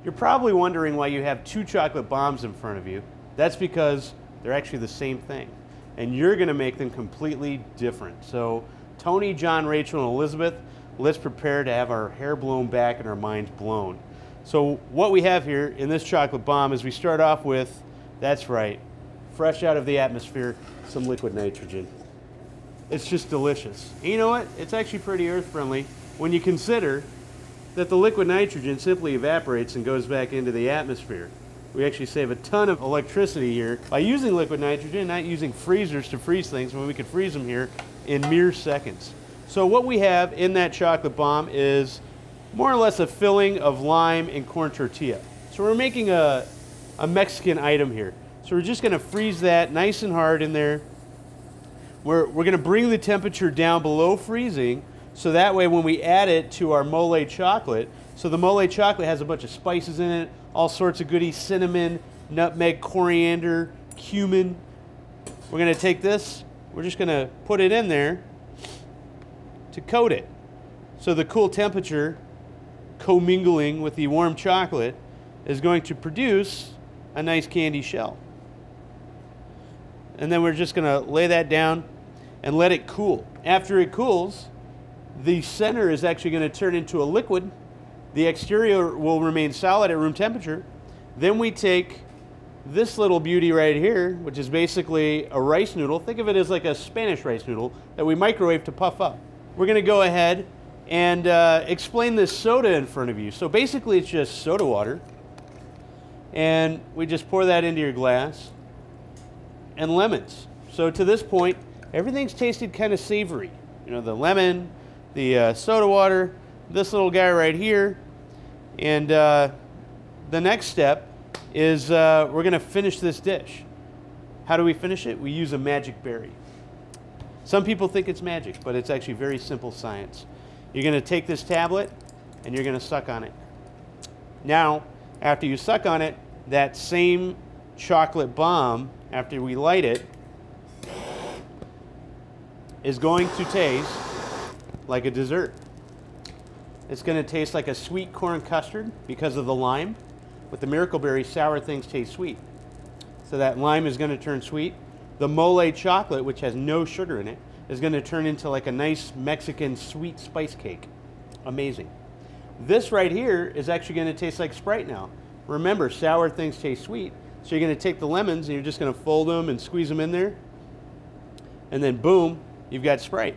You're probably wondering why you have two chocolate bombs in front of you. That's because they're actually the same thing. And you're gonna make them completely different. So Tony, John, Rachel, and Elizabeth, let's prepare to have our hair blown back and our minds blown. So what we have here in this chocolate bomb is we start off with, that's right, fresh out of the atmosphere, some liquid nitrogen. It's just delicious. And you know what? It's actually pretty earth friendly when you consider that the liquid nitrogen simply evaporates and goes back into the atmosphere. We actually save a ton of electricity here by using liquid nitrogen, not using freezers to freeze things when we could freeze them here in mere seconds. So what we have in that chocolate bomb is more or less a filling of lime and corn tortilla. So we're making a Mexican item here. So we're just gonna freeze that nice and hard in there. We're gonna bring the temperature down below freezing, so that way when we add it to our mole chocolate, so the mole chocolate has a bunch of spices in it, all sorts of goodies, cinnamon, nutmeg, coriander, cumin. We're gonna take this, we're just gonna put it in there to coat it. So the cool temperature commingling with the warm chocolate is going to produce a nice candy shell. And then we're just gonna lay that down and let it cool. After it cools, the center is actually going to turn into a liquid. The exterior will remain solid at room temperature. Then we take this little beauty right here, which is basically a rice noodle. Think of it as like a Spanish rice noodle that we microwave to puff up. We're going to go ahead and explain this soda in front of you. So basically it's just soda water. And we just pour that into your glass. And lemons. So to this point, everything's tasted kind of savory. You know, the lemon, the soda water, this little guy right here. And the next step is we're going to finish this dish. How do we finish it? We use a magic berry. Some people think it's magic, but it's actually very simple science. You're going to take this tablet and you're going to suck on it. Now, after you suck on it, that same chocolate bomb, after we light it, is going to taste like a dessert. It's going to taste like a sweet corn custard because of the lime. With the Miracle Berry, sour things taste sweet. So that lime is going to turn sweet. The mole chocolate, which has no sugar in it, is going to turn into like a nice Mexican sweet spice cake. Amazing. This right here is actually going to taste like Sprite now. Remember, sour things taste sweet. So you're going to take the lemons and you're just going to fold them and squeeze them in there. And then boom, you've got Sprite.